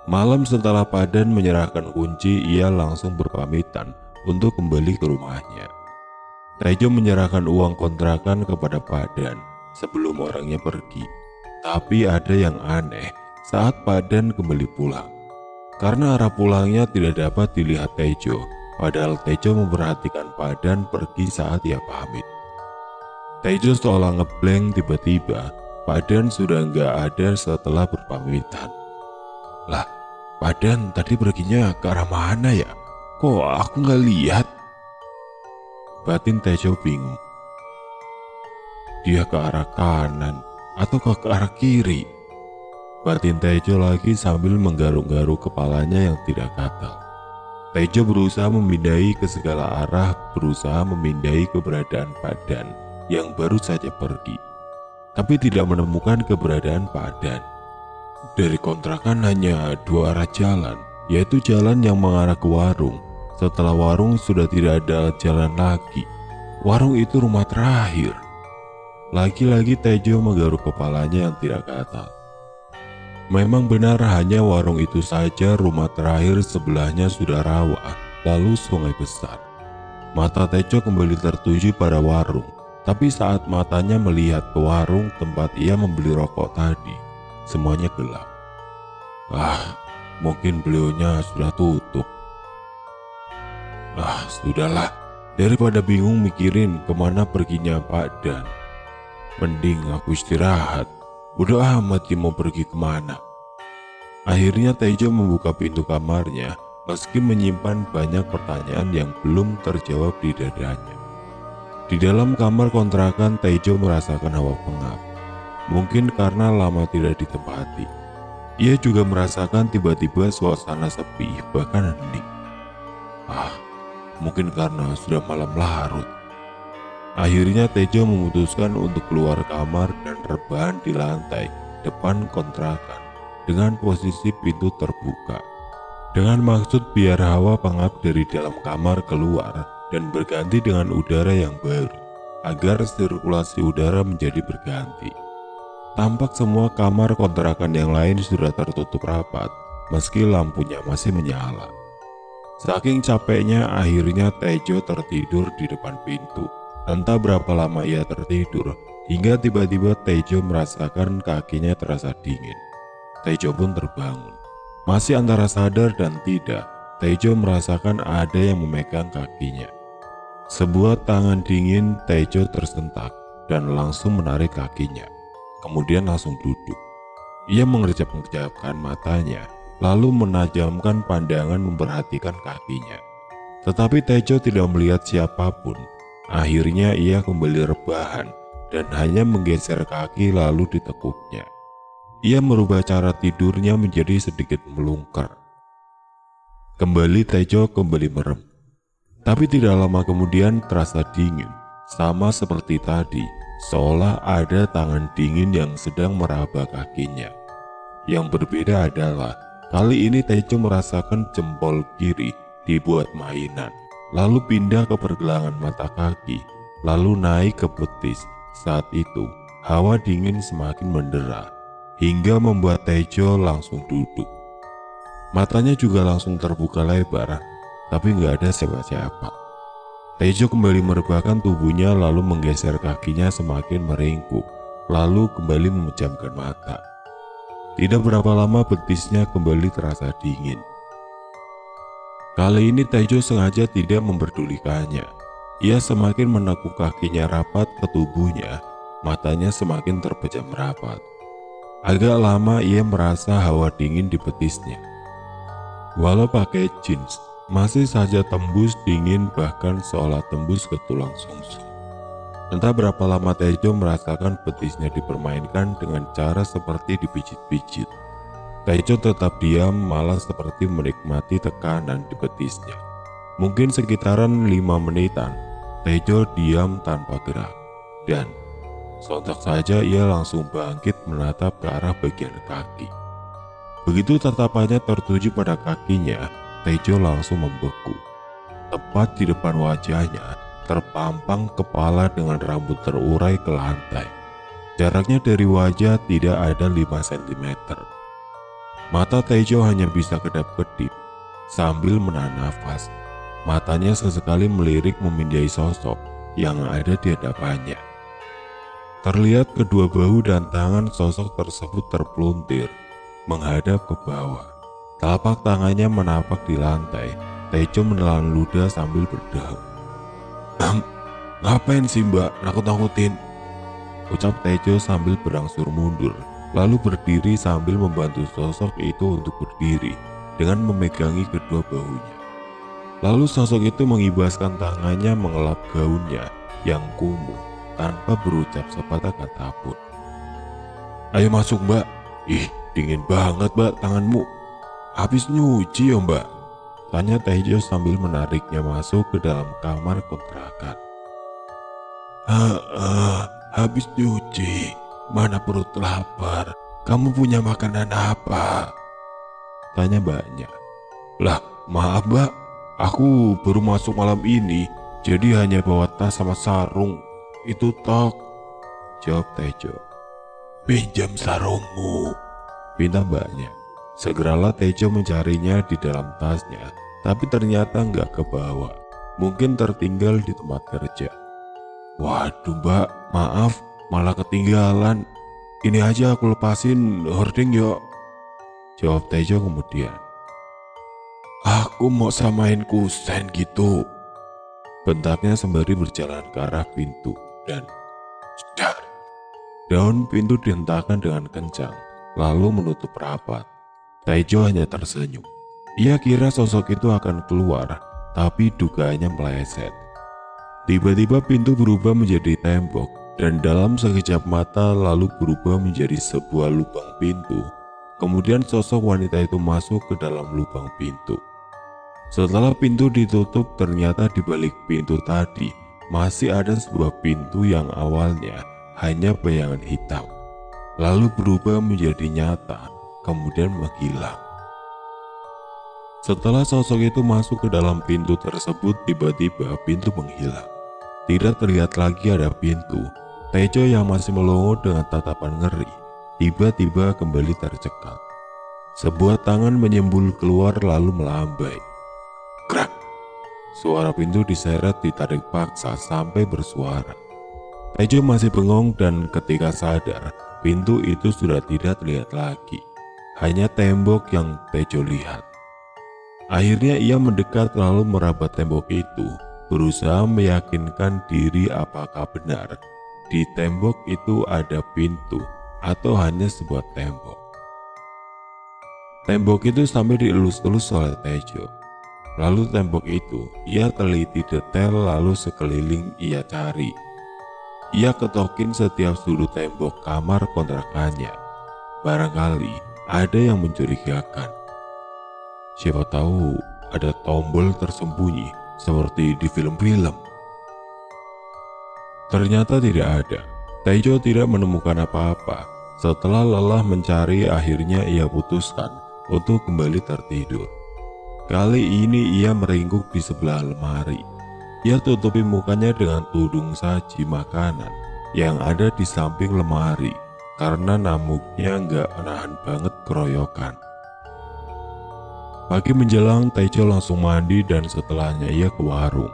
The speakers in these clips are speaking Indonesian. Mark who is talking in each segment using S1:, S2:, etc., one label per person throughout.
S1: Malam setelah Padan menyerahkan kunci, ia langsung berpamitan untuk kembali ke rumahnya. Tejo menyerahkan uang kontrakan kepada Padan sebelum orangnya pergi. Tapi ada yang aneh saat Padan kembali pulang. Karena arah pulangnya tidak dapat dilihat Tejo, padahal Tejo memperhatikan Padan pergi saat ia pamit. Tejo seolah ngeblank, tiba-tiba Padan sudah nggak ada setelah berpamitan. Lah, Padan tadi perginya ke arah mana ya? Kok aku nggak lihat? Batin Tejo bingung. Dia ke arah kanan atau ke arah kiri? Batin Tejo lagi sambil menggaruk-garuk kepalanya yang tidak gatal. Tejo berusaha memindai ke segala arah, berusaha memindai keberadaan Padan yang baru saja pergi. Tapi tidak menemukan keberadaan Padan. Dari kontrakan hanya dua arah jalan, yaitu jalan yang mengarah ke warung. Setelah warung sudah tidak ada jalan lagi. Warung itu rumah terakhir. Lagi-lagi Tejo menggaruk kepalanya yang tidak gatal. Memang benar hanya warung itu saja, rumah terakhir sebelahnya sudah rawa, lalu sungai besar. Mata Tejo kembali tertuju pada warung, tapi saat matanya melihat ke warung tempat ia membeli rokok tadi, semuanya gelap. Mungkin beliaunya sudah tutup. Sudahlah, daripada bingung mikirin kemana perginya Padan, mending aku istirahat. Bodoh amat dia mau pergi kemana. Akhirnya Tejo membuka pintu kamarnya, meski menyimpan banyak pertanyaan yang belum terjawab di dadanya. Di dalam kamar kontrakan, Tejo merasakan hawa pengap. Mungkin karena lama tidak ditempati. Ia juga merasakan tiba-tiba suasana sepi, bahkan hening. Mungkin karena sudah malam larut. Akhirnya Tejo memutuskan untuk keluar kamar dan rebahan di lantai depan kontrakan dengan posisi pintu terbuka. Dengan maksud biar hawa pengap dari dalam kamar keluar dan berganti dengan udara yang baru, agar sirkulasi udara menjadi berganti. Tampak semua kamar kontrakan yang lain sudah tertutup rapat, meski lampunya masih menyala. Saking capeknya, akhirnya Tejo tertidur di depan pintu. Entah berapa lama ia tertidur, hingga tiba-tiba Tejo merasakan kakinya terasa dingin. Tejo pun terbangun. Masih antara sadar dan tidak, Tejo merasakan ada yang memegang kakinya. Sebuah tangan dingin. Tejo tersentak dan langsung menarik kakinya. Kemudian langsung duduk. Ia mengerjap-ngerjapkan matanya, lalu menajamkan pandangan memperhatikan kakinya. Tetapi Tejo tidak melihat siapapun. Akhirnya ia kembali rebahan dan hanya menggeser kaki lalu ditekuknya. Ia merubah cara tidurnya menjadi sedikit melungker. Kembali Tejo kembali merem. Tapi tidak lama kemudian terasa dingin, sama seperti tadi, seolah ada tangan dingin yang sedang meraba kakinya. Yang berbeda adalah kali ini Tejo merasakan jempol kiri dibuat mainan, lalu pindah ke pergelangan mata kaki, lalu naik ke betis. Saat itu, hawa dingin semakin mendera, hingga membuat Tejo langsung duduk. Matanya juga langsung terbuka lebar, tapi nggak ada siapa-siapa. Tejo kembali merebahkan tubuhnya lalu menggeser kakinya semakin meringkuk, lalu kembali memejamkan mata. Tidak berapa lama betisnya kembali terasa dingin. Kali ini Tejo sengaja tidak memperdulikannya. Ia semakin menekuk kakinya rapat ke tubuhnya, matanya semakin terpejam rapat. Agak lama ia merasa hawa dingin di betisnya. Walau pakai jeans, masih saja tembus dingin, bahkan seolah tembus ke tulang sungsum. Entah berapa lama Tejo merasakan betisnya dipermainkan dengan cara seperti dipijit-pijit. Tejo tetap diam, malah seperti menikmati tekanan di betisnya. Mungkin sekitaran 5 menitan, Tejo diam tanpa gerak. Dan sontak saja ia langsung bangkit menatap ke arah bagian kaki. Begitu tatapannya tertuju pada kakinya, Tejo langsung membeku. Tepat di depan wajahnya terpampang kepala dengan rambut terurai ke lantai. Jaraknya dari wajah tidak ada 5 cm. Mata Tejo hanya bisa kedap-kedip sambil menahan nafas. Matanya sesekali melirik memindai sosok yang ada di hadapannya. Terlihat kedua bahu dan tangan sosok tersebut terpeluntir menghadap ke bawah. Telapak tangannya menapak di lantai. Tejo menelan ludah sambil berdeham. Ngapain sih mbak, nakut-nakutin? Ucap Tejo sambil berangsur mundur, lalu berdiri sambil membantu sosok itu untuk berdiri dengan memegangi kedua bahunya. Lalu sosok itu mengibaskan tangannya mengelap gaunnya yang kumuh tanpa berucap sepatah kata pun. Ayo masuk mbak. Ih, dingin banget mbak tanganmu. Habis nyuci ya mbak? Tanya Tejo sambil menariknya masuk ke dalam kamar kontrakan. Habis nyuci. Mana perut lapar. Kamu punya makanan apa? Tanya mbaknya. Lah, maaf mbak. Aku baru masuk malam ini. Jadi hanya bawa tas sama sarung. Itu tok. Jawab Tejo. Pinjam sarungmu. Pinta mbaknya. Segeralah Tejo mencarinya di dalam tasnya, tapi ternyata nggak kebawa. Mungkin tertinggal di tempat kerja. Waduh mbak, maaf, malah ketinggalan. Ini aja aku lepasin hording yuk. Jawab Tejo kemudian. Aku mau samain kusen gitu. Bentaknya sembari berjalan ke arah pintu dan jedar. Daun pintu dihentakkan dengan kencang, lalu menutup rapat. Tejo hanya tersenyum. Ia kira sosok itu akan keluar, tapi dugaannya meleset. Tiba-tiba pintu berubah menjadi tembok, dan dalam sekejap mata lalu berubah menjadi sebuah lubang pintu. Kemudian sosok wanita itu masuk ke dalam lubang pintu. Setelah pintu ditutup, ternyata di balik pintu tadi masih ada sebuah pintu yang awalnya hanya bayangan hitam, lalu berubah menjadi nyata, kemudian menghilang. Setelah sosok itu masuk ke dalam pintu tersebut, tiba-tiba pintu menghilang. Tidak terlihat lagi ada pintu. Tejo yang masih melongo dengan tatapan ngeri, tiba-tiba kembali tercekat. Sebuah tangan menyembul keluar lalu melambai. Krak! Suara pintu diseret ditarik paksa sampai bersuara. Tejo masih bengong dan ketika sadar, pintu itu sudah tidak terlihat lagi. Hanya tembok yang Tejo lihat. Akhirnya ia mendekat lalu merabat tembok itu, berusaha meyakinkan diri apakah benar di tembok itu ada pintu atau hanya sebuah tembok. Tembok itu sampai dielus-elus oleh Tejo. Lalu tembok itu ia teliti detail, lalu sekeliling ia cari. Ia ketokin setiap sudut tembok kamar kontrakannya. Barangkali ada yang mencurigakan. Siapa tahu ada tombol tersembunyi seperti di film-film. Ternyata tidak ada. Tejo tidak menemukan apa-apa. Setelah lelah mencari, akhirnya ia putuskan untuk kembali tertidur. Kali ini ia meringkuk di sebelah lemari. Ia tutupi mukanya dengan tudung saji makanan yang ada di samping lemari karena namuknya nggak menahan banget keroyokan. Pagi menjelang, Tejo langsung mandi dan setelahnya ia ke warung.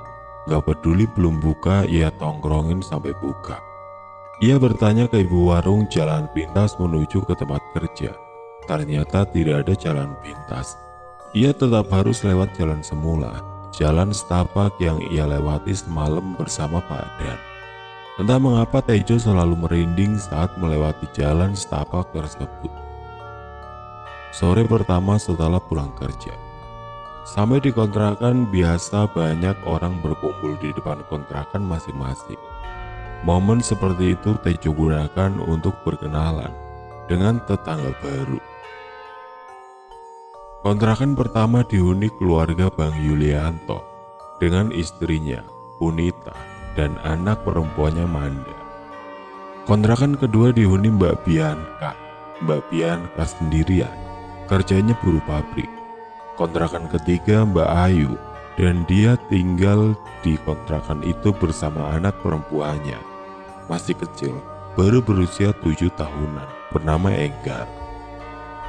S1: Gak peduli belum buka, ia tongkrongin sampai buka. Ia bertanya ke ibu warung jalan pintas menuju ke tempat kerja. Ternyata tidak ada jalan pintas. Ia tetap harus lewat jalan semula, jalan setapak yang ia lewati semalam bersama Pak Dan. Entah mengapa Tejo selalu merinding saat melewati jalan setapak tersebut. Sore pertama setelah pulang kerja. Sampai di kontrakan, biasa banyak orang berkumpul di depan kontrakan masing-masing. Momen seperti itu Tejo gunakan untuk berkenalan dengan tetangga baru. Kontrakan pertama dihuni keluarga Bang Yulianto dengan istrinya, Punita, dan anak perempuannya Manda. Kontrakan kedua dihuni Mbak Bianca. Mbak Bianca sendirian, kerjanya buruh pabrik. Kontrakan ketiga Mbak Ayu, dan dia tinggal di kontrakan itu bersama anak perempuannya. Masih kecil, baru berusia 7 tahunan, bernama Enggar.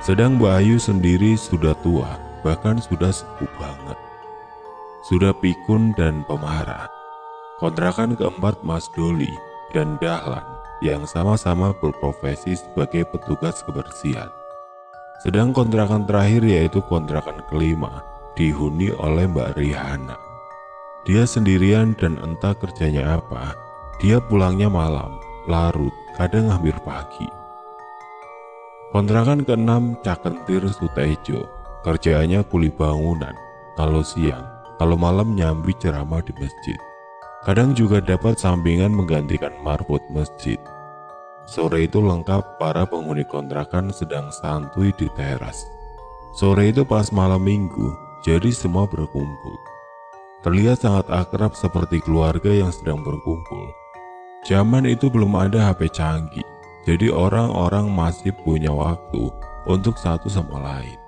S1: Sedang Mbak Ayu sendiri sudah tua, bahkan sudah sepuh banget. Sudah pikun dan pemarah. Kontrakan keempat Mas Doli dan Dahlan yang sama-sama berprofesi sebagai petugas kebersihan. Sedang kontrakan terakhir yaitu kontrakan kelima dihuni oleh Mbak Rihana. Dia sendirian dan entah kerjanya apa. Dia pulangnya malam, larut, kadang hampir pagi. Kontrakan keenam Cakentir Sutejo. Kerjaannya kuli bangunan. Kalau siang, kalau malam nyambi ceramah di masjid. Kadang juga dapat sampingan menggantikan marbot masjid. Sore itu lengkap para penghuni kontrakan sedang santuy di teras. Sore itu pas malam minggu, jadi semua berkumpul. Terlihat sangat akrab seperti keluarga yang sedang berkumpul. Zaman itu belum ada HP canggih, jadi orang-orang masih punya waktu untuk satu sama lain.